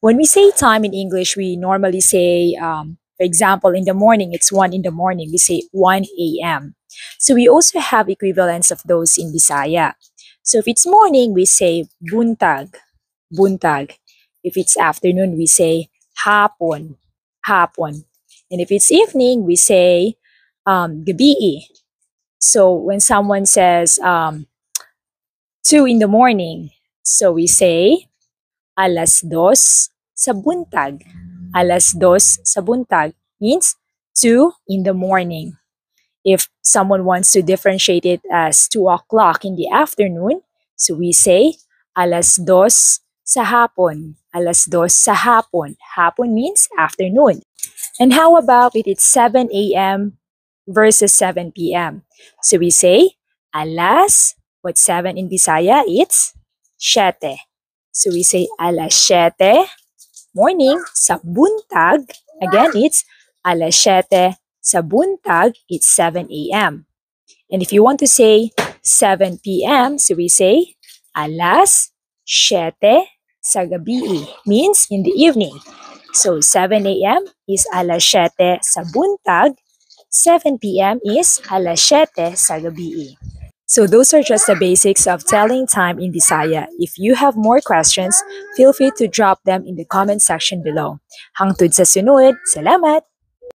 When we say time in English, we normally say, for example, in the morning, it's 1 in the morning. We say 1 a.m. So we also have equivalents of those in Bisaya. So if it's morning, we say buntag, buntag. If it's afternoon, we say hapon, hapon. And if it's evening, we say gabi. So when someone says 2 in the morning, so we say alas dos sa buntag. Alas dos sa buntag means 2 in the morning. If someone wants to differentiate it as 2 o'clock in the afternoon, so we say alas dos sa hapon. Alas dos sa hapon. Hapon means afternoon. And how about if it's 7 a.m. versus 7 p.m.? So we say alas, what's 7 in Bisaya? It's siete. So we say alas siete morning sa buntag. Again, it's alas siete sa buntag. It's 7 a.m. And if you want to say 7 p.m., so we say alas siete sa gabi, means in the evening. So 7 a.m. is alas siete sa buntag. 7 p.m. is alas siete sa gabi. So those are just the basics of telling time in Bisaya. If you have more questions, feel free to drop them in the comment section below. Hangtod sa sunod. Salamat!